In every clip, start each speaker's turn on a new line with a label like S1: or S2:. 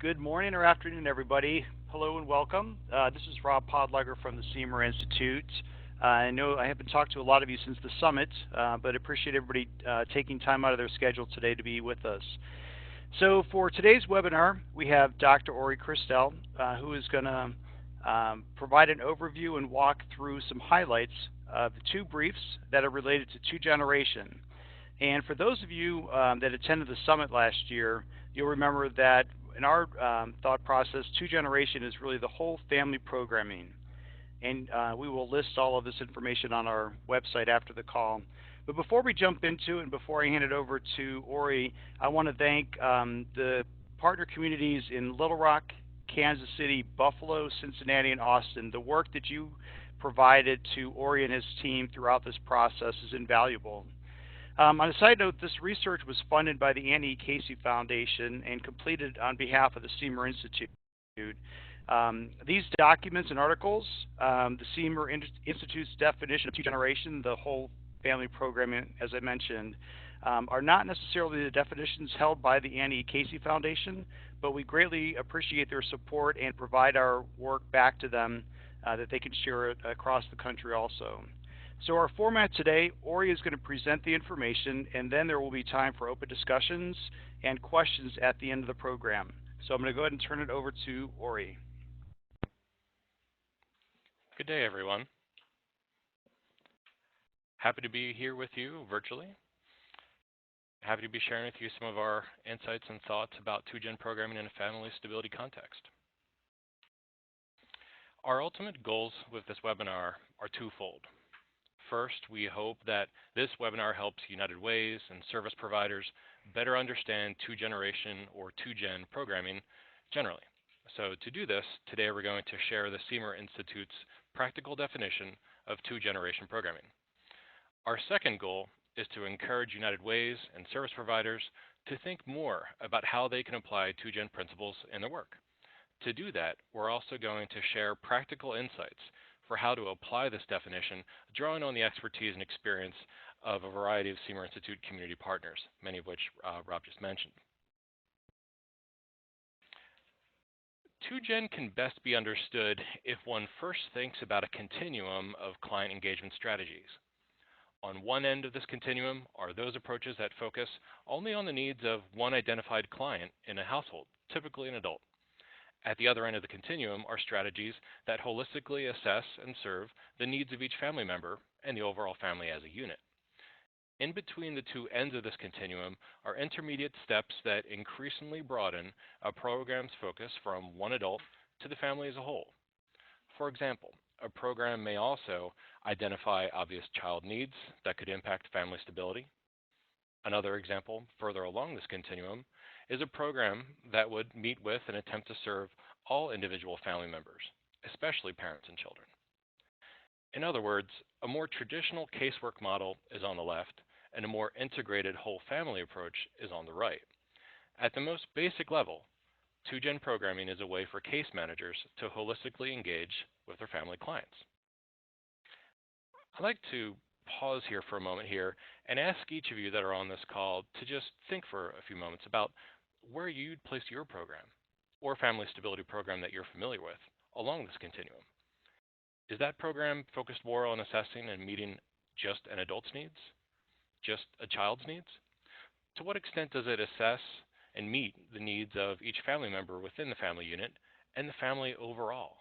S1: Good morning or afternoon, everybody. Hello and welcome. This is Rob Podlegger from the Siemer Institute. I know I haven't talked to a lot of you since the summit, but appreciate everybody taking time out of their schedule today to be with us. So for today's webinar, we have Dr. Ori Christel, who is going to provide an overview and walk through some highlights of the two briefs that are related to two-generation. And for those of you that attended the summit last year, you'll remember that in our thought process, two-generation is really the whole family programming. And we will list all of this information on our website after the call. But before we jump into it and before I hand it over to Ori, I want to thank the partner communities in Little Rock, Kansas City, Buffalo, Cincinnati, and Austin. The work that you provided to Ori and his team throughout this process is invaluable. On a side note, this research was funded by the Annie E. Casey Foundation and completed on behalf of the Siemer Institute. These documents and articles, the Siemer Institute's definition of two-generation, the whole family programming, as I mentioned, are not necessarily the definitions held by the Annie E. Casey Foundation, but we greatly appreciate their support and provide our work back to them that they can share it across the country also. So our format today, Ori is going to present the information, and then there will be time for open discussions and questions at the end of the program. So I'm going to go ahead and turn it over to Ori.
S2: Good day, everyone. Happy to be here with you virtually. Happy to be sharing with you some of our insights and thoughts about two-gen programming in a family stability context. Our ultimate goals with this webinar are twofold. First, we hope that this webinar helps United Ways and service providers better understand two-generation or two-gen programming generally. So to do this, today we're going to share the Siemer Institute's practical definition of two-generation programming. Our second goal is to encourage United Ways and service providers to think more about how they can apply two-gen principles in their work. To do that, we're also going to share practical insights for how to apply this definition, drawing on the expertise and experience of a variety of Siemer Institute community partners, many of which Rob just mentioned. Two-gen can best be understood if one first thinks about a continuum of client engagement strategies. On one end of this continuum are those approaches that focus only on the needs of one identified client in a household, typically an adult. At the other end of the continuum are strategies that holistically assess and serve the needs of each family member and the overall family as a unit. In between the two ends of this continuum are intermediate steps that increasingly broaden a program's focus from one adult to the family as a whole. For example, a program may also identify obvious child needs that could impact family stability. Another example further along this continuum is a program that would meet with and attempt to serve all individual family members, especially parents and children. In other words, a more traditional casework model is on the left, and a more integrated whole family approach is on the right. At the most basic level, two-gen programming is a way for case managers to holistically engage with their family clients. I'd like to pause here for a moment here and ask each of you that are on this call to just think for a few moments about where you'd place your program or family stability program that you're familiar with along this continuum. Is that program focused more on assessing and meeting just an adult's needs, just a child's needs? To what extent does it assess and meet the needs of each family member within the family unit and the family overall?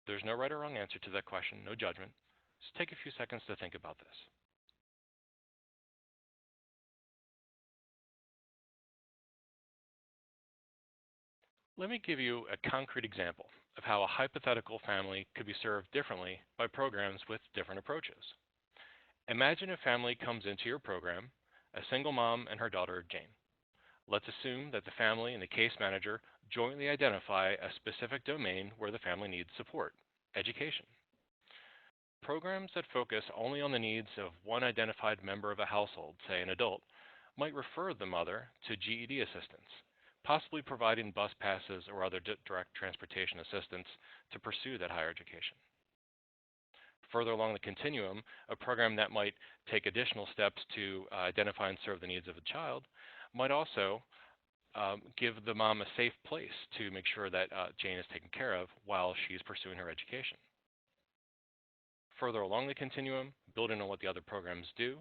S2: There's no right or wrong answer to that question, no judgment. Just take a few seconds to think about this. Let me give you a concrete example of how a hypothetical family could be served differently by programs with different approaches. Imagine a family comes into your program, a single mom and her daughter, Jane. Let's assume that the family and the case manager jointly identify a specific domain where the family needs support, education. Programs that focus only on the needs of one identified member of a household, say an adult, might refer the mother to GED assistance, possibly providing bus passes or other direct transportation assistance to pursue that higher education. Further along the continuum, a program that might take additional steps to identify and serve the needs of a child might also give the mom a safe place to make sure that Jane is taken care of while she's pursuing her education. Further along the continuum, building on what the other programs do,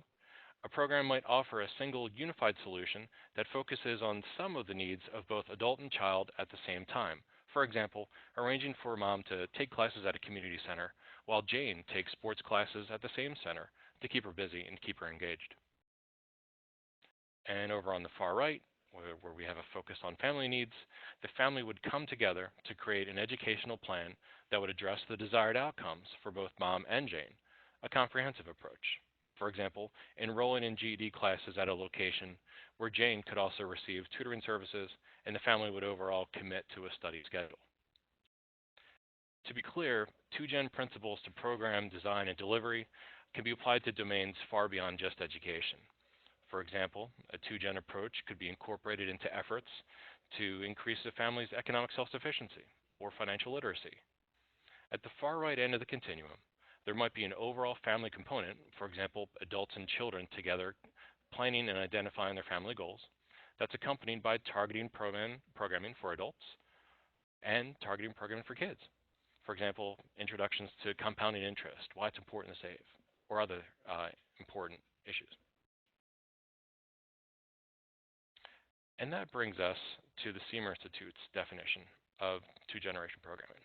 S2: a program might offer a single unified solution that focuses on some of the needs of both adult and child at the same time. For example, arranging for mom to take classes at a community center while Jane takes sports classes at the same center to keep her busy and keep her engaged. And over on the far right, where we have a focus on family needs, the family would come together to create an educational plan that would address the desired outcomes for both mom and Jane, a comprehensive approach. For example, enrolling in GED classes at a location where Jane could also receive tutoring services and the family would overall commit to a study schedule. To be clear, 2Gen principles to program design and delivery can be applied to domains far beyond just education. For example, a 2Gen approach could be incorporated into efforts to increase the family's economic self-sufficiency or financial literacy. At the far right end of the continuum, there might be an overall family component, for example, adults and children together planning and identifying their family goals, that's accompanied by targeting programming for adults and targeting programming for kids. For example, introductions to compounding interest, why it's important to save, or other important issues. And that brings us to the Siemer Institute's definition of two-generation programming.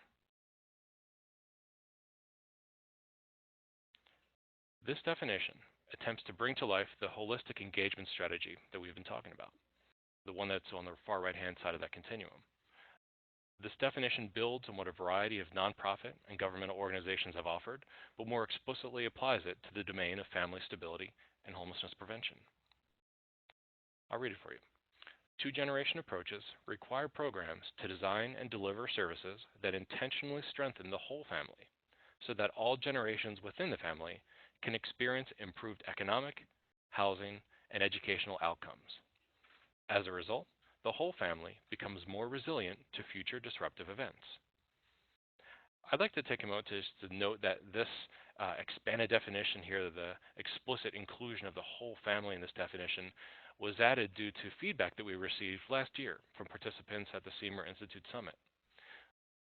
S2: This definition attempts to bring to life the holistic engagement strategy that we've been talking about, the one that's on the far right-hand side of that continuum. This definition builds on what a variety of nonprofit and governmental organizations have offered, but more explicitly applies it to the domain of family stability and homelessness prevention. I'll read it for you. Two-generation approaches require programs to design and deliver services that intentionally strengthen the whole family so that all generations within the family can experience improved economic, housing, and educational outcomes. As a result, the whole family becomes more resilient to future disruptive events. I'd like to take a moment to note that this expanded definition here, the explicit inclusion of the whole family in this definition, was added due to feedback that we received last year from participants at the Siemer Institute Summit.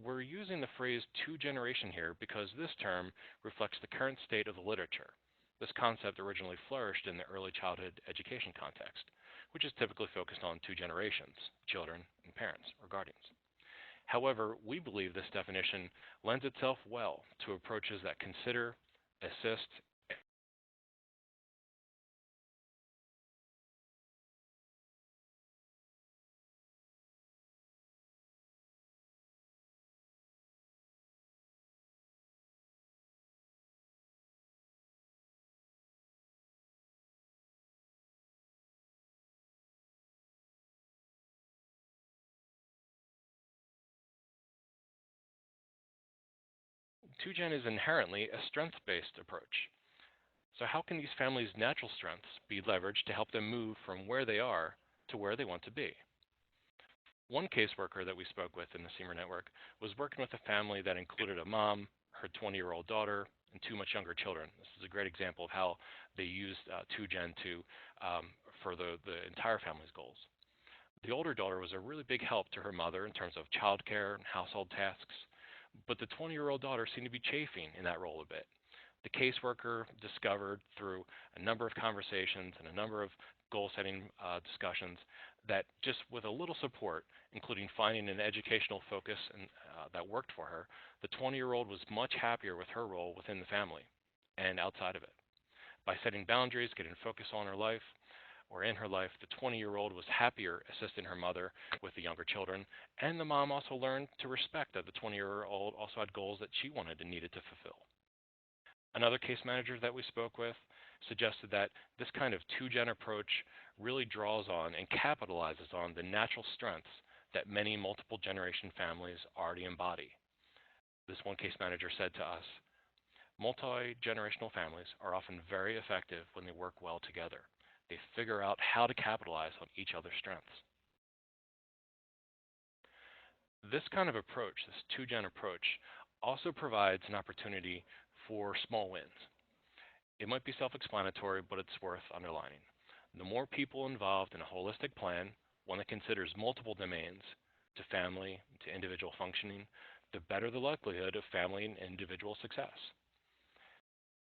S2: We're using the phrase two-generation here because this term reflects the current state of the literature. This concept originally flourished in the early childhood education context, which is typically focused on two generations, children and parents or guardians. However, we believe this definition lends itself well to approaches that consider, assist, two-gen is inherently a strength-based approach. So how can these families' natural strengths be leveraged to help them move from where they are to where they want to be? One caseworker that we spoke with in the Siemer Network was working with a family that included a mom, her 20-year-old daughter, and two much younger children. This is a great example of how they used 2Gen to for the entire family's goals. The older daughter was a really big help to her mother in terms of childcare and household tasks, but the 20-year-old daughter seemed to be chafing in that role a bit. The caseworker discovered through a number of conversations and a number of goal-setting discussions that just with a little support, including finding an educational focus that worked for her, the 20-year-old was much happier with her role within the family and outside of it. By setting boundaries, getting focus on her life, or in her life, the 20-year-old was happier assisting her mother with the younger children, and the mom also learned to respect that the 20-year-old also had goals that she wanted and needed to fulfill. Another case manager that we spoke with suggested that this kind of two-gen approach really draws on and capitalizes on the natural strengths that many multiple generation families already embody. This one case manager said to us, multi-generational families are often very effective when they work well together. They figure out how to capitalize on each other's strengths. This kind of approach, this two-gen approach, also provides an opportunity for small wins. It might be self-explanatory, but it's worth underlining. The more people involved in a holistic plan, one that considers multiple domains to family, to individual functioning, the better the likelihood of family and individual success.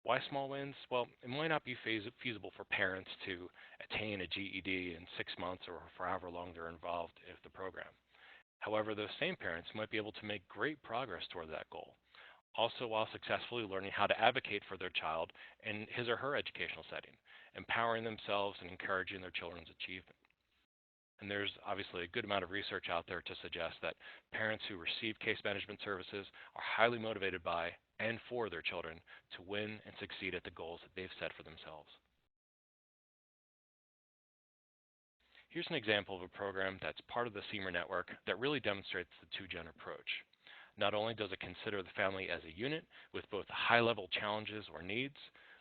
S2: Why small wins? Well, it might not be feasible for parents to attain a GED in 6 months or for however long they're involved in the program. However, those same parents might be able to make great progress toward that goal, also while successfully learning how to advocate for their child in his or her educational setting, empowering themselves and encouraging their children's achievement. And there's obviously a good amount of research out there to suggest that parents who receive case management services are highly motivated by and for their children to win and succeed at the goals that they've set for themselves. Here's an example of a program that's part of the Siemer network that really demonstrates the two-gen approach. Not only does it consider the family as a unit with both high-level challenges or needs,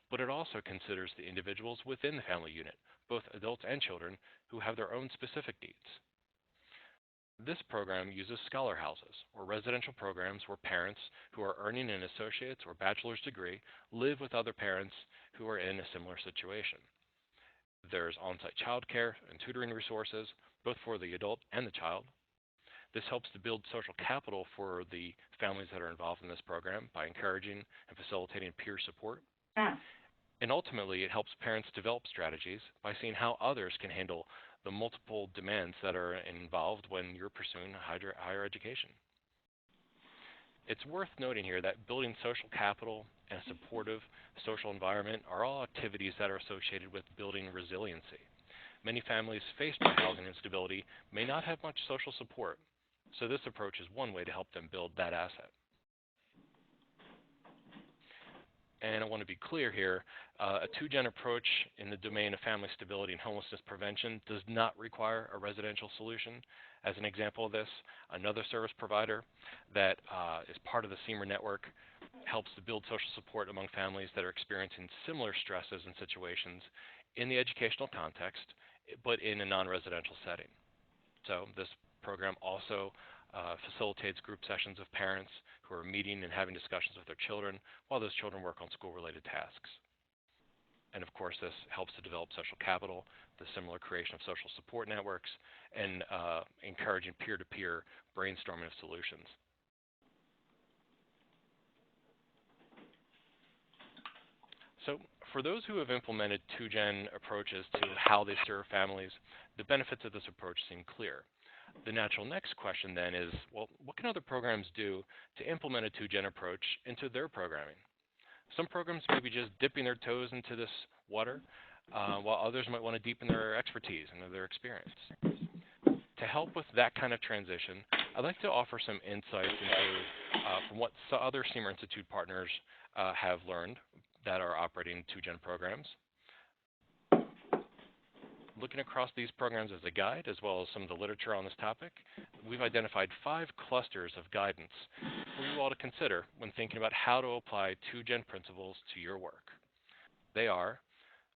S2: but it also considers the individuals within the family unit, both adults and children, who have their own specific needs. This program uses scholar houses, or residential programs where parents who are earning an associate's or bachelor's degree live with other parents who are in a similar situation. There's on-site childcare and tutoring resources, both for the adult and the child. This helps to build social capital for the families that are involved in this program by encouraging and facilitating peer support. And ultimately, it helps parents develop strategies by seeing how others can handle the multiple demands that are involved when you're pursuing higher education. It's worth noting here that building social capital and a supportive social environment are all activities that are associated with building resiliency. Many families faced by housing instability may not have much social support, so this approach is one way to help them build that asset. And I want to be clear here, a two-gen approach in the domain of family stability and homelessness prevention does not require a residential solution. As an example of this, another service provider that is part of the Siemer network helps to build social support among families that are experiencing similar stresses and situations in the educational context, but in a non-residential setting. So this program also facilitates group sessions of parents who are meeting and having discussions with their children while those children work on school-related tasks. And of course, this helps to develop social capital, the similar creation of social support networks, and encouraging peer-to-peer brainstorming of solutions. So for those who have implemented two-gen approaches to how they serve families, the benefits of this approach seem clear. The natural next question then is, well, what can other programs do to implement a two-gen approach into their programming? Some programs may be just dipping their toes into this water, while others might want to deepen their expertise and their experience. To help with that kind of transition, I'd like to offer some insights into from what other Siemer Institute partners have learned that are operating two-gen programs. Looking across these programs as a guide, as well as some of the literature on this topic, we've identified 5 clusters of guidance for you all to consider when thinking about how to apply two-gen principles to your work. They are,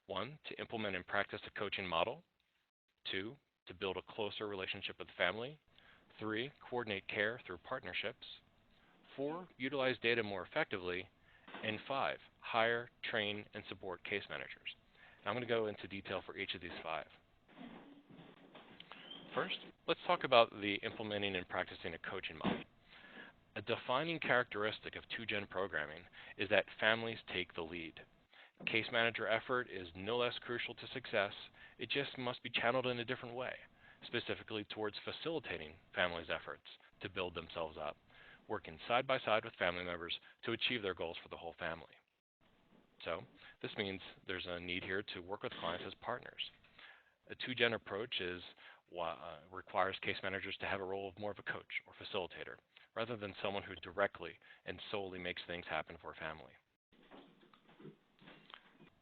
S2: 1, to implement and practice a coaching model, 2, to build a closer relationship with family, 3, coordinate care through partnerships, 4, utilize data more effectively, and 5, hire, train, and support case managers. I'm going to go into detail for each of these 5. First, let's talk about the implementing and practicing a coaching model. A defining characteristic of two-gen programming is that families take the lead. Case manager effort is no less crucial to success, it just must be channeled in a different way, specifically towards facilitating families' efforts to build themselves up, working side by side with family members to achieve their goals for the whole family. So, this means there's a need here to work with clients as partners. A two-gen approach requires case managers to have a role of more of a coach or facilitator, rather than someone who directly and solely makes things happen for a family.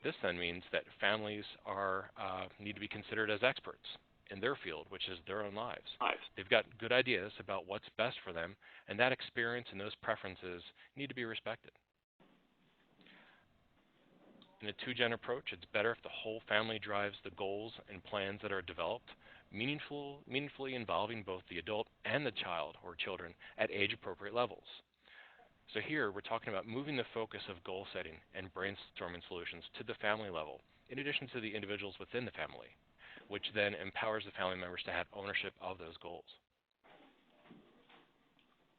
S2: This then means that families need to be considered as experts in their field, which is their own lives. They've got good ideas about what's best for them, and that experience and those preferences need to be respected. In a two-gen approach, it's better if the whole family drives the goals and plans that are developed, meaningfully involving both the adult and the child or children at age-appropriate levels. So here, we're talking about moving the focus of goal setting and brainstorming solutions to the family level, in addition to the individuals within the family. which then empowers the family members to have ownership of those goals.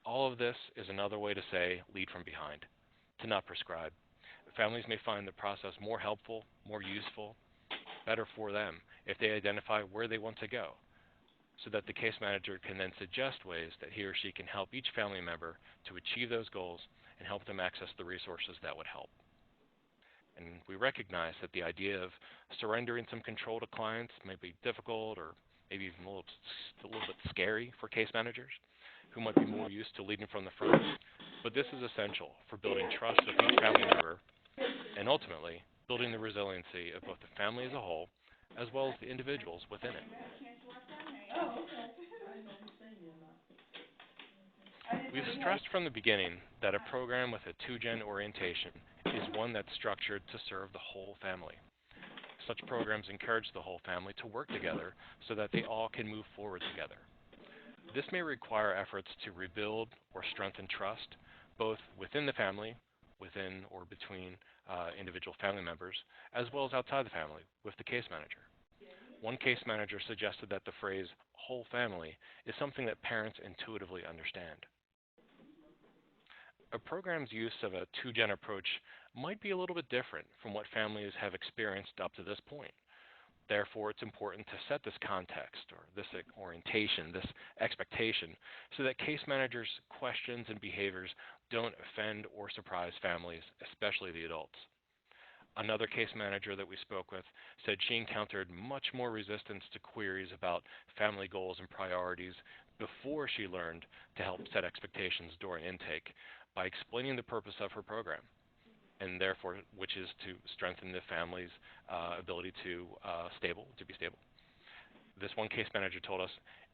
S2: All of this is another way to say lead from behind, to not prescribe. Families may find the process more helpful, more useful, better for them if they identify where they want to go, so that the case manager can then suggest ways that he or she can help each family member to achieve those goals and help them access the resources that would help. And we recognize that the idea of surrendering some control to clients may be difficult or maybe even a little bit scary for case managers who might be more used to leading from the front. But this is essential for building trust with each family member and ultimately building the resiliency of both the family as a whole as well as the individuals within it. We've stressed from the beginning that a program with a two-gen orientation is one that's structured to serve the whole family. Such programs encourage the whole family to work together so that they all can move forward together. This may require efforts to rebuild or strengthen trust, both within the family, within or between individual family members, as well as outside the family with the case manager. One case manager suggested that the phrase whole family is something that parents intuitively understand. A program's use of a two-gen approach might be a little bit different from what families have experienced up to this point. Therefore, it's important to set this context or this orientation, this expectation, so that case managers' questions and behaviors don't offend or surprise families, especially the adults. Another case manager that we spoke with said she encountered much more resistance to queries about family goals and priorities before she learned to help set expectations during intake by explaining the purpose of her program, and therefore, which is to strengthen the family's ability to be stable. This one case manager told us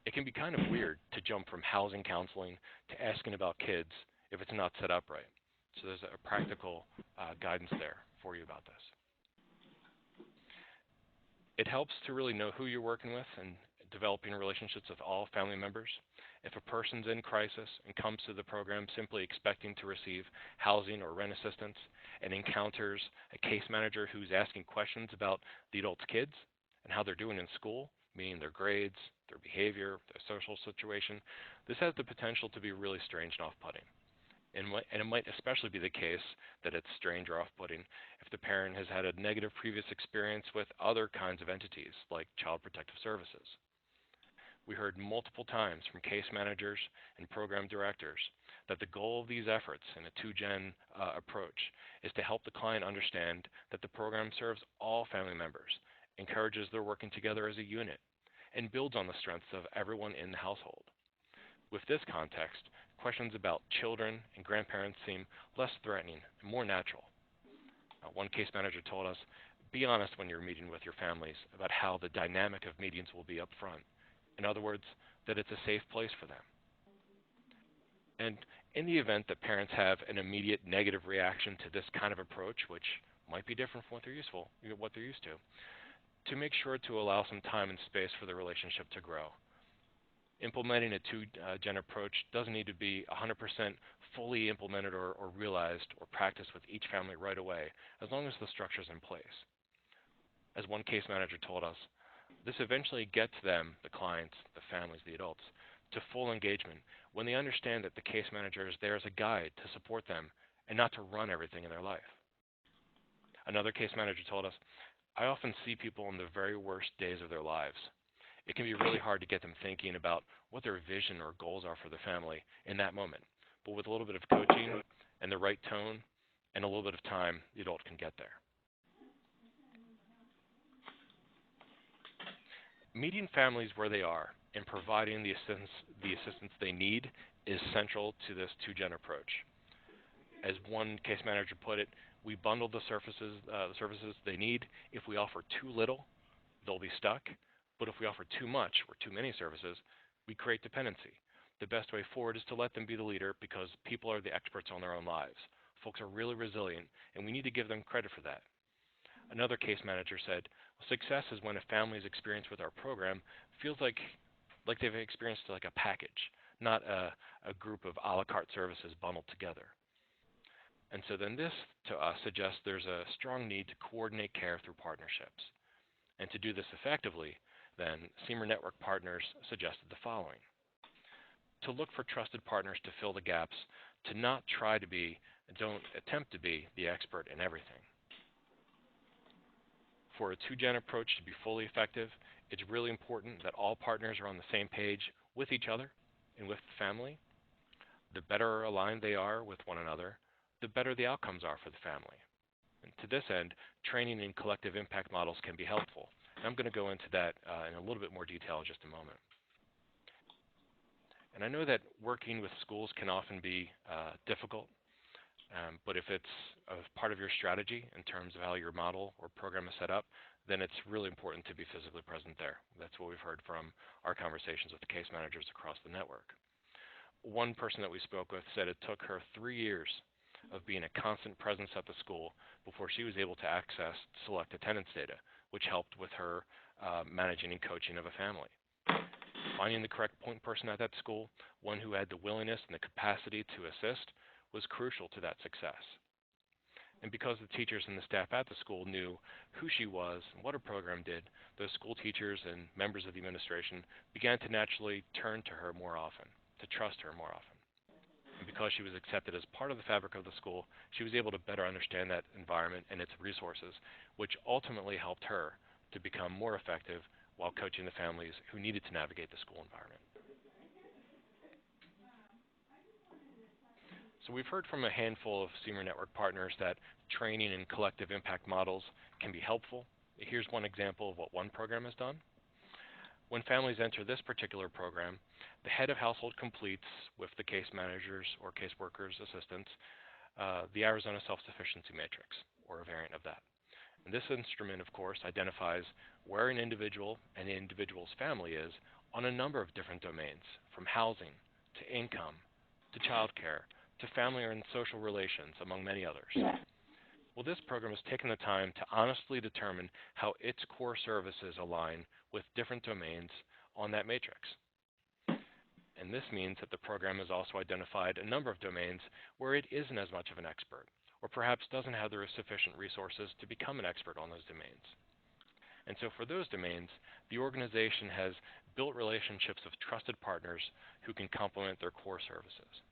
S2: it can be kind of weird to jump from housing counseling to asking about kids if it's not set up right. So there's a practical guidance there for you about this. It helps to really know who you're working with and developing relationships with all family members. If a person's in crisis and comes to the program simply expecting to receive housing or rent assistance and encounters a case manager who's asking questions about the adult's kids and how they're doing in school, meaning their grades, their behavior, their social situation, this has the potential to be really strange and off-putting. And it might especially be the case that it's strange or off-putting if the parent has had a negative previous experience with other kinds of entities like Child Protective Services. We heard multiple times from case managers and program directors that the goal of these efforts in a two-gen approach is to help the client understand that the program serves all family members, encourages their working together as a unit, and builds on the strengths of everyone in the household. With this context, questions about children and grandparents seem less threatening and more natural. One case manager told us, be honest when you're meeting with your families about how the dynamic of meetings will be up front. In other words, that it's a safe place for them. And in the event that parents have an immediate negative reaction to this kind of approach, which might be different from what they're used to make sure to allow some time and space for the relationship to grow. Implementing a two-gen approach doesn't need to be 100% fully implemented or realized or practiced with each family right away, as long as the structure's in place. As one case manager told us, this eventually gets them, the clients, the families, the adults, to full engagement when they understand that the case manager is there as a guide to support them and not to run everything in their life. Another case manager told us, I often see people in the very worst days of their lives. It can be really hard to get them thinking about what their vision or goals are for the family in that moment. But with a little bit of coaching and the right tone and a little bit of time, the adult can get there. Meeting families where they are and providing the assistance they need is central to this two-gen approach. As one case manager put it, we bundle the services they need. If we offer too little, they'll be stuck. But if we offer too much or too many services, we create dependency. The best way forward is to let them be the leader because people are the experts on their own lives. Folks are really resilient, and we need to give them credit for that. Another case manager said, success is when a family's experience with our program feels like they've experienced like a package, not a group of a la carte services bundled together. And so then this, to us, suggests there's a strong need to coordinate care through partnerships. And to do this effectively, then Siemer Network Partners suggested the following: to look for trusted partners to fill the gaps, to not try to be, don't attempt to be the expert in everything. For a two-gen approach to be fully effective, it's really important that all partners are on the same page with each other and with the family. The better aligned they are with one another, the better the outcomes are for the family. And to this end, training in collective impact models can be helpful. And I'm going to go into that in a little bit more detail in just a moment. And I know that working with schools can often be difficult, but if it's a part of your strategy in terms of how your model or program is set up, then it's really important to be physically present there. That's what we've heard from our conversations with the case managers across the network. One person that we spoke with said it took her 3 years of being a constant presence at the school before she was able to access select attendance data, which helped with her managing and coaching of a family. Finding the correct point person at that school, one who had the willingness and the capacity to assist, was crucial to that success. And because the teachers and the staff at the school knew who she was and what her program did, those school teachers and members of the administration began to naturally turn to her more often, to trust her more often. And because she was accepted as part of the fabric of the school, she was able to better understand that environment and its resources, which ultimately helped her to become more effective while coaching the families who needed to navigate the school environment. So we've heard from a handful of Siemer Network partners that training in collective impact models can be helpful. Here's one example of what one program has done. When families enter this particular program, the head of household completes with the case managers or caseworkers' assistants the Arizona Self-Sufficiency Matrix, or a variant of that. And this instrument, of course, identifies where an individual and the individual's family is on a number of different domains, from housing to income to childcare to family and social relations, among many others. Well, this program has taken the time to honestly determine how its core services align with different domains on that matrix. And this means that the program has also identified a number of domains where it isn't as much of an expert, or perhaps doesn't have the sufficient resources to become an expert on those domains. And so for those domains, the organization has built relationships of trusted partners who can complement their core services.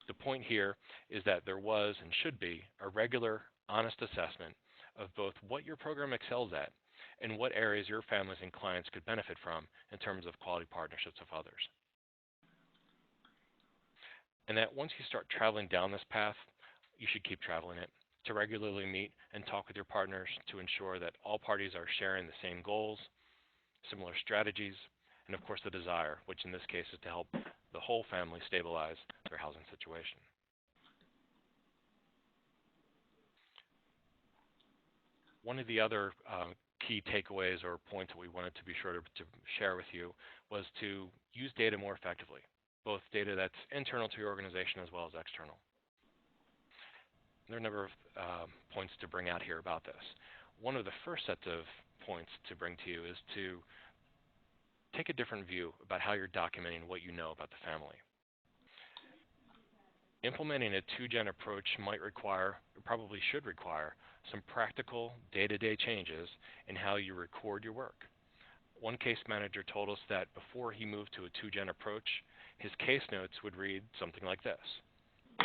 S2: The point here is that there was and should be a regular, honest assessment of both what your program excels at and what areas your families and clients could benefit from in terms of quality partnerships with others. And that once you start traveling down this path, you should keep traveling it, to regularly meet and talk with your partners to ensure that all parties are sharing the same goals, similar strategies, and of course the desire, which in this case is to help the whole family stabilize their housing situation. One of the other key takeaways or points that we wanted to be sure to share with you was to use data more effectively, both data that's internal to your organization as well as external. There are a number of points to bring out here about this. One of the first sets of points to bring to you is to take a different view about how you're documenting what you know about the family. Implementing a two-gen approach might require, or probably should require, some practical day-to-day changes in how you record your work. One case manager told us that before he moved to a two-gen approach, his case notes would read something like this.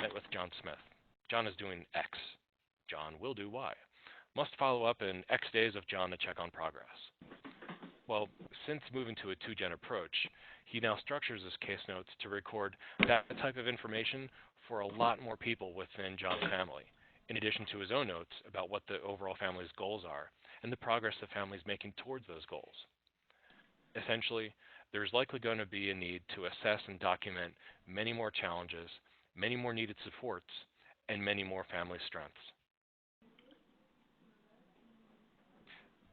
S2: Met with John Smith. John is doing X. John will do Y. Must follow up in X days of John to check on progress. Well, since moving to a two-gen approach, he now structures his case notes to record that type of information for a lot more people within John's family, in addition to his own notes about what the overall family's goals are and the progress the family is making towards those goals. Essentially, there's likely going to be a need to assess and document many more challenges, many more needed supports, and many more family strengths.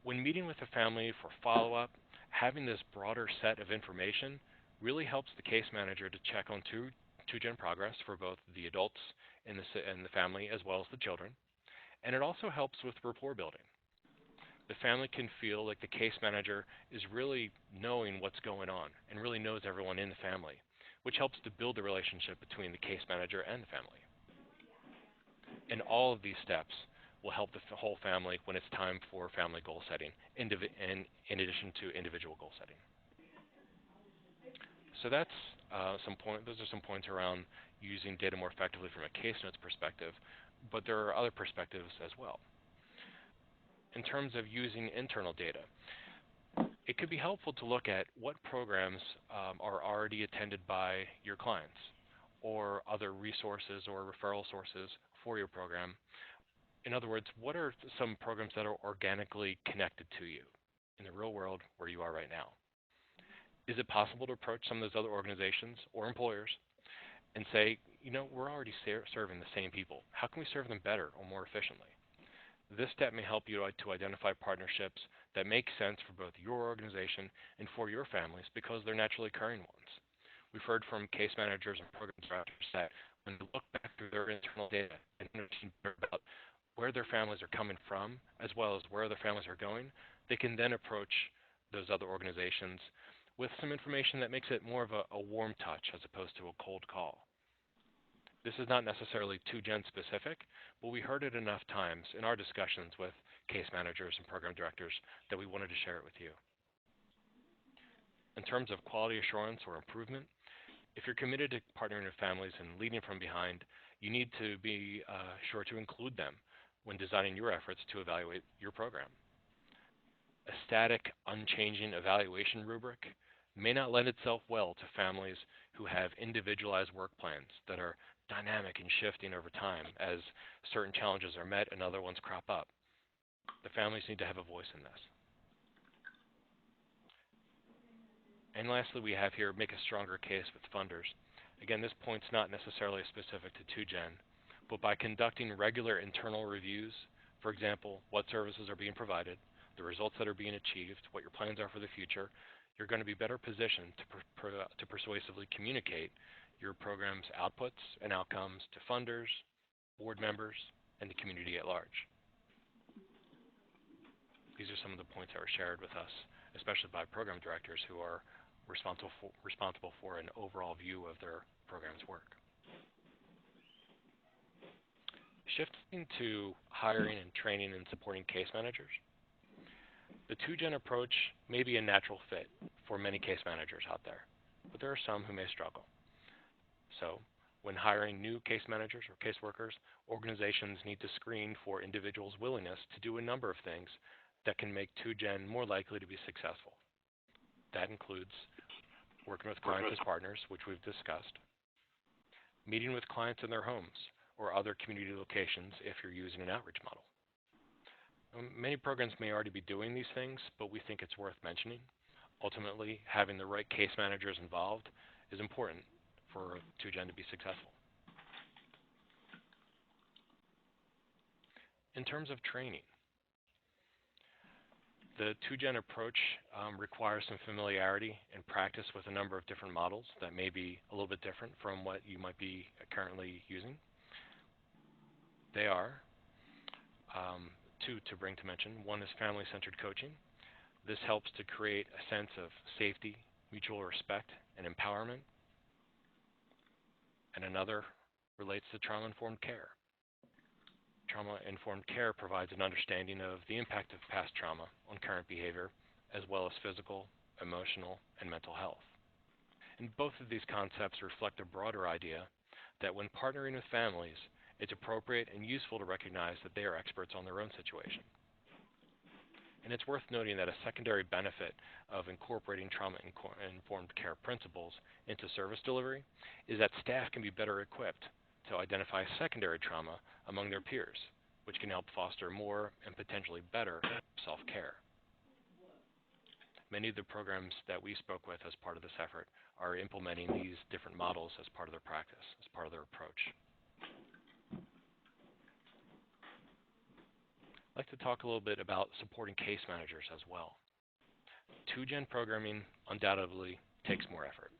S2: When meeting with a family for follow-up, having this broader set of information really helps the case manager to check on two-gen progress for both the adults in the family as well as the children, and it also helps with rapport building. The family can feel like the case manager is really knowing what's going on and really knows everyone in the family, which helps to build the relationship between the case manager and the family. And all of these steps will help the whole family when it's time for family goal setting, in addition to individual goal setting. So that's those are some points around using data more effectively from a case notes perspective, but there are other perspectives as well. In terms of using internal data, it could be helpful to look at what programs are already attended by your clients or other resources or referral sources for your program. In other words, what are some programs that are organically connected to you in the real world where you are right now? Is it possible to approach some of those other organizations or employers and say, we're already serving the same people. How can we serve them better or more efficiently? This step may help you to identify partnerships that make sense for both your organization and for your families because they're naturally occurring ones. We've heard from case managers and program directors that when they look back through their internal data and understand about where their families are coming from as well as where their families are going, they can then approach those other organizations with some information that makes it more of a warm touch as opposed to a cold call. This is not necessarily 2Gen specific, but we heard it enough times in our discussions with case managers and program directors that we wanted to share it with you. In terms of quality assurance or improvement, if you're committed to partnering with families and leading from behind, you need to be sure to include them when designing your efforts to evaluate your program. A static, unchanging evaluation rubric may not lend itself well to families who have individualized work plans that are dynamic and shifting over time as certain challenges are met and other ones crop up. The families need to have a voice in this. And lastly, we have here make a stronger case with funders. Again, this point's not necessarily specific to 2Gen, but by conducting regular internal reviews, for example, what services are being provided, the results that are being achieved, what your plans are for the future, you're going to be better positioned to persuasively communicate your program's outputs and outcomes to funders, board members, and the community at large. These are some of the points that were shared with us, especially by program directors who are responsible for an overall view of their program's work. Shifting to hiring and training and supporting case managers, the 2Gen approach may be a natural fit for many case managers out there, but there are some who may struggle. So, when hiring new case managers or caseworkers, organizations need to screen for individuals' willingness to do a number of things that can make 2Gen more likely to be successful. That includes working with clients as partners, which we've discussed, meeting with clients in their homes or other community locations if you're using an outreach model. Many programs may already be doing these things, but we think it's worth mentioning. Ultimately, having the right case managers involved is important for 2Gen to be successful. In terms of training, the 2Gen approach requires some familiarity and practice with a number of different models that may be a little bit different from what you might be currently using. They are two to bring to mention. One is family-centered coaching. This helps to create a sense of safety, mutual respect, and empowerment. And another relates to trauma-informed care. Trauma-informed care provides an understanding of the impact of past trauma on current behavior, as well as physical, emotional, and mental health. And both of these concepts reflect a broader idea that when partnering with families, it's appropriate and useful to recognize that they are experts on their own situation. And it's worth noting that a secondary benefit of incorporating trauma-informed care principles into service delivery is that staff can be better equipped to identify secondary trauma among their peers, which can help foster more and potentially better self-care. Many of the programs that we spoke with as part of this effort are implementing these different models as part of their practice, as part of their approach. I'd like to talk a little bit about supporting case managers as well. 2Gen programming undoubtedly takes more effort.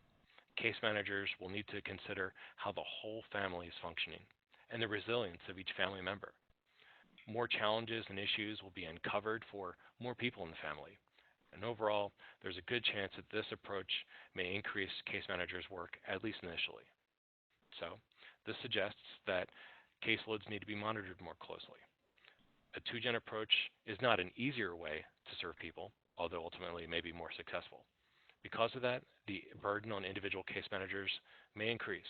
S2: Case managers will need to consider how the whole family is functioning and the resilience of each family member. More challenges and issues will be uncovered for more people in the family. And overall, there's a good chance that this approach may increase case managers' work, at least initially. So, this suggests that caseloads need to be monitored more closely. A two-gen approach is not an easier way to serve people, although ultimately it may be more successful. Because of that, the burden on individual case managers may increase.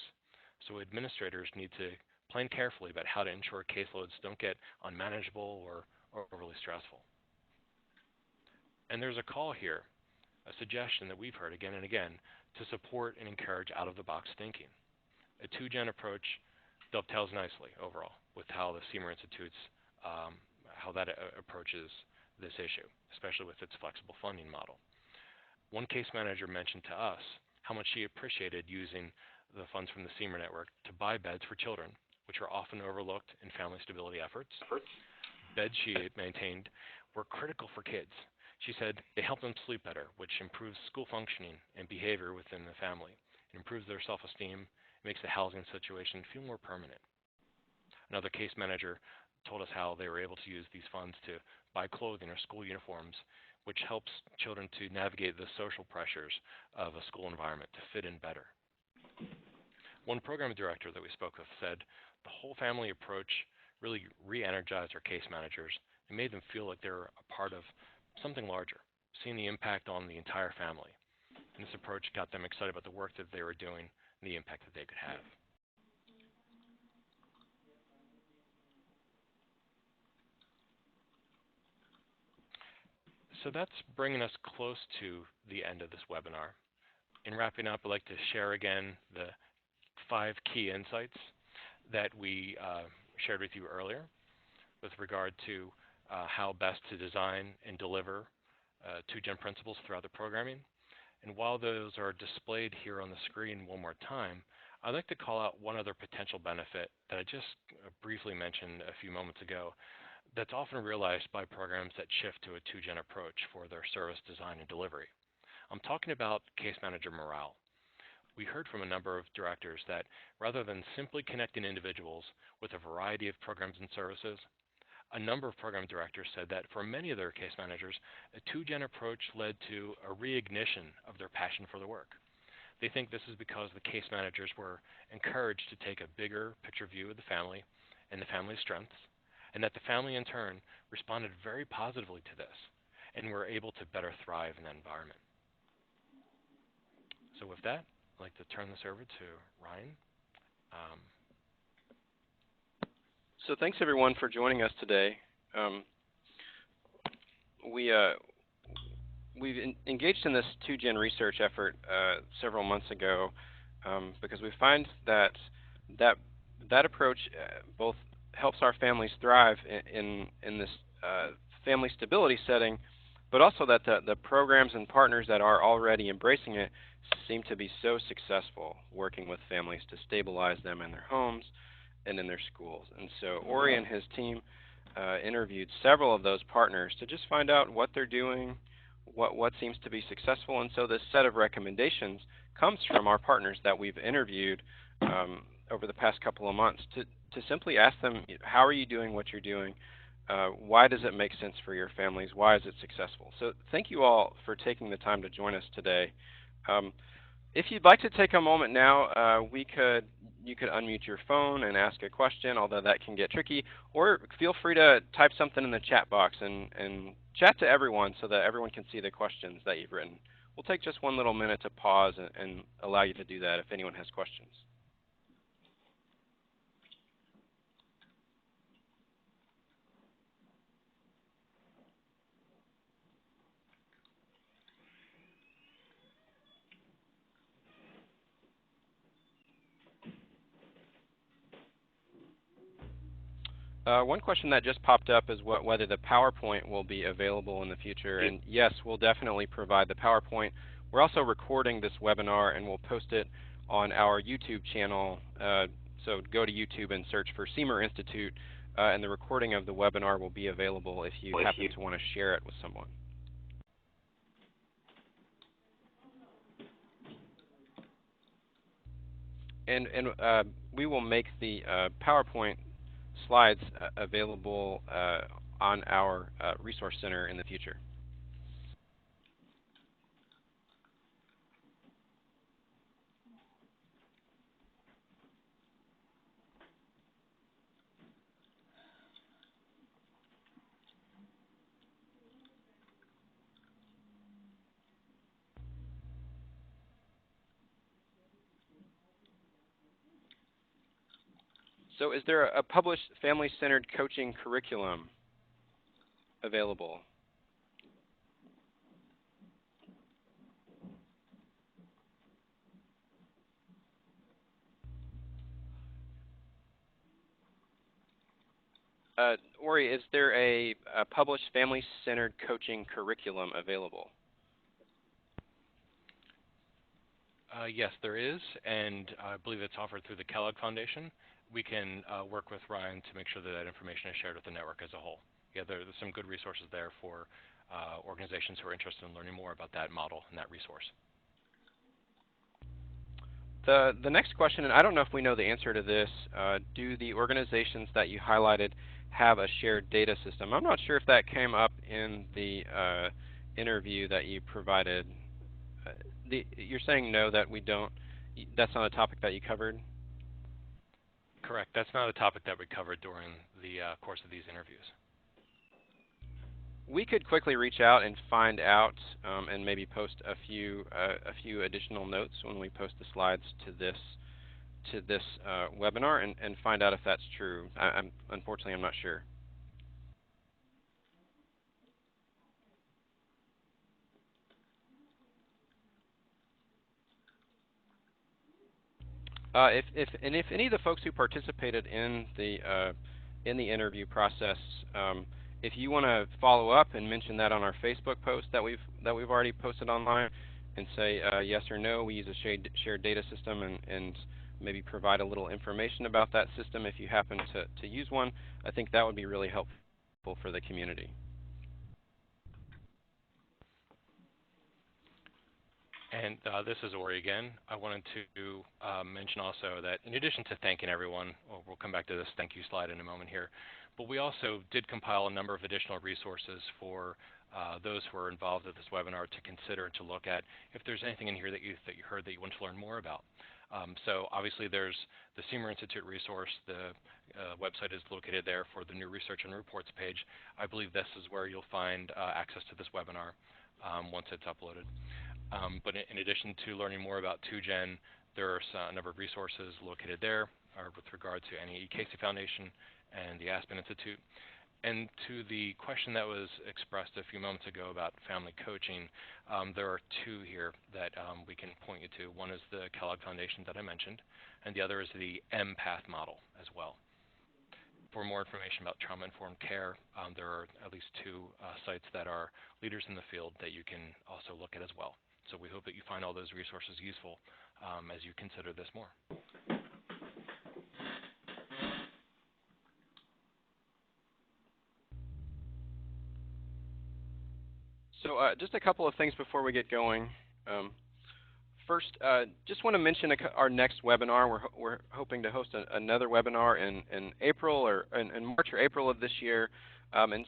S2: So administrators need to plan carefully about how to ensure caseloads don't get unmanageable or overly stressful. And there's a call here, a suggestion that we've heard again and again to support and encourage out-of-the-box thinking. A two-gen approach dovetails nicely overall with how the Siemer Institute's how that approaches this issue, especially with its flexible funding model. One case manager mentioned to us how much she appreciated using the funds from the Siemer network to buy beds for children, which are often overlooked in family stability efforts. Beds she maintained were critical for kids. She said they help them sleep better, which improves school functioning and behavior within the family. It improves their self-esteem, makes the housing situation feel more permanent. Another case manager told us how they were able to use these funds to buy clothing or school uniforms, which helps children to navigate the social pressures of a school environment to fit in better. One program director that we spoke with said the whole family approach really re-energized our case managers and made them feel like they were a part of something larger, seeing the impact on the entire family. And this approach got them excited about the work that they were doing and the impact that they could have. So that's bringing us close to the end of this webinar. In wrapping up, I'd like to share again the 5 key insights that we shared with you earlier with regard to how best to design and deliver two-gen principles throughout the programming. And while those are displayed here on the screen one more time, I'd like to call out one other potential benefit that I just briefly mentioned a few moments ago that's often realized by programs that shift to a two-gen approach for their service design and delivery. I'm talking about case manager morale. We heard from a number of directors that rather than simply connecting individuals with a variety of programs and services, a number of program directors said that for many of their case managers, a two-gen approach led to a reignition of their passion for the work. They think this is because the case managers were encouraged to take a bigger picture view of the family and the family's strengths, and that the family in turn responded very positively to this and were able to better thrive in that environment. So with that, I'd like to turn this over to Ryan.
S3: So thanks everyone for joining us today. We've engaged in this two-gen research effort several months ago because we find that approach both helps our families thrive in this family stability setting, but also that the programs and partners that are already embracing it seem to be so successful working with families to stabilize them in their homes and in their schools. And so Ori and his team interviewed several of those partners to just find out what they're doing, what seems to be successful. And so this set of recommendations comes from our partners that we've interviewed over the past couple of months to simply ask them, how are you doing what you're doing? Why does it make sense for your families? Why is it successful? So thank you all for taking the time to join us today. If you'd like to take a moment now, you could unmute your phone and ask a question, although that can get tricky, or feel free to type something in the chat box and chat to everyone so that everyone can see the questions that you've written. We'll take just one little minute to pause and allow you to do that if anyone has questions. One question that just popped up is whether the PowerPoint will be available in the future. And yes, we'll definitely provide the PowerPoint. We're also recording this webinar and we'll post it on our YouTube channel. So go to YouTube and search for Siemer Institute, and the recording of the webinar will be available if you happen to want to share it with someone. And we will make the PowerPoint slides available on our resource center in the future. So is there a published family-centered coaching curriculum available? Ori, is there a published family-centered coaching curriculum available?
S2: Yes, there is, and I believe it's offered through the Kellogg Foundation. We can work with Ryan to make sure that that information is shared with the network as a whole. Yeah, there's some good resources there for organizations who are interested in learning more about that model and that resource.
S3: The next question, and I don't know if we know the answer to this, do the organizations that you highlighted have a shared data system? I'm not sure if that came up in the interview that you provided. You're saying no, that we don't, that's not a topic that you covered?
S2: Correct. That's not a topic that we covered during the course of these interviews.
S3: We could quickly reach out and find out, and maybe post a few additional notes when we post the slides to this webinar, and find out if that's true. Unfortunately, I'm not sure. If any of the folks who participated in the interview process, if you want to follow up and mention that on our Facebook post that we've already posted online, and say yes or no, we use a shared data system, and maybe provide a little information about that system if you happen to use one, I think that would be really helpful for the community.
S2: And this is Ori again. I wanted to mention also that in addition to thanking everyone, we'll come back to this thank you slide in a moment here, but we also did compile a number of additional resources for those who are involved with this webinar to consider and to look at if there's anything in here that you heard that you want to learn more about. So obviously there's the Siemer Institute resource. The website is located there for the new research and reports page. I believe this is where you'll find access to this webinar once it's uploaded. But in addition to learning more about 2Gen, there are a number of resources located there with regard to NEE Casey Foundation and the Aspen Institute. And to the question that was expressed a few moments ago about family coaching, there are two here that we can point you to. One is the Kellogg Foundation that I mentioned, and the other is the empath model as well. For more information about trauma-informed care, there are at least two sites that are leaders in the field that you can also look at as well. So we hope that you find all those resources useful as you consider this more.
S3: So just a couple of things before we get going. First, just want to mention our next webinar. We're hoping to host another webinar in April, or in March or April of this year. And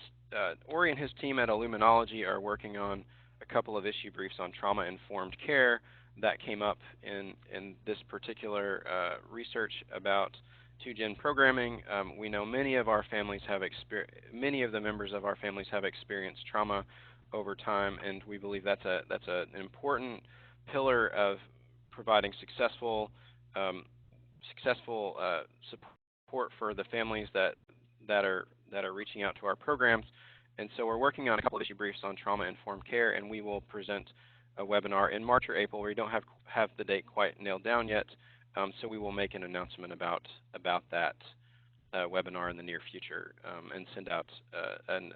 S3: Ori and his team at Illuminology are working on a couple of issue briefs on trauma-informed care that came up in this particular research about 2Gen programming. We know many of the members of our families have experienced trauma over time, and we believe that's an important pillar of providing successful support for the families that are reaching out to our programs. And so we're working on a couple of issue briefs on trauma-informed care, and we will present a webinar in March or April. We don't have the date quite nailed down yet, so we will make an announcement about that webinar in the near future, and send out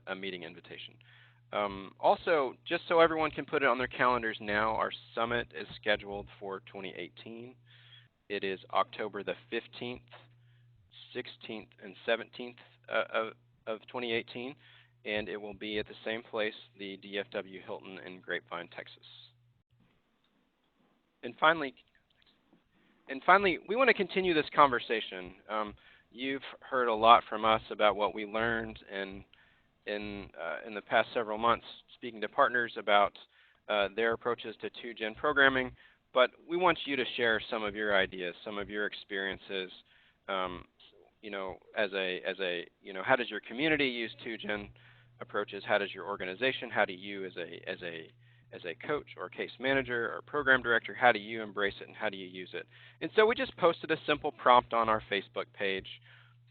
S3: a meeting invitation. Also, just so everyone can put it on their calendars now, our summit is scheduled for 2018. It is October the 15th, 16th, and 17th of 2018, and it will be at the same place, the DFW Hilton in Grapevine, Texas. And finally, we want to continue this conversation. You've heard a lot from us about what we learned in the past several months, speaking to partners about their approaches to 2Gen programming, but we want you to share some of your ideas, some of your experiences. How does your community use 2Gen approaches? How does your organization? How do you, as a coach or case manager or program director, how do you embrace it and how do you use it? And so we just posted a simple prompt on our Facebook page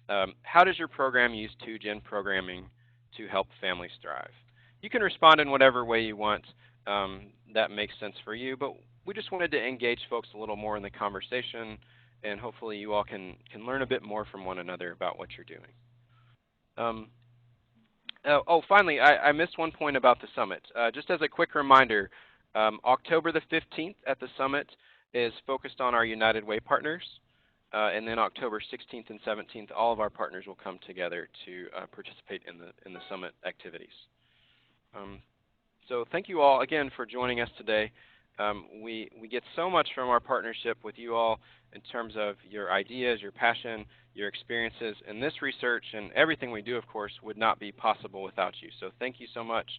S3: How does your program use 2-gen programming to help families thrive? You can respond in whatever way you want that makes sense for you, but we just wanted to engage folks a little more in the conversation, and hopefully you all can learn a bit more from one another about what you're doing. Finally, I missed one point about the summit. Just as a quick reminder, October the 15th at the summit is focused on our United Way partners. And then October 16th and 17th, all of our partners will come together to participate in the summit activities. So thank you all again for joining us today. We get so much from our partnership with you all in terms of your ideas, your passion, your experiences, and this research and everything we do, of course, would not be possible without you. So thank you so much.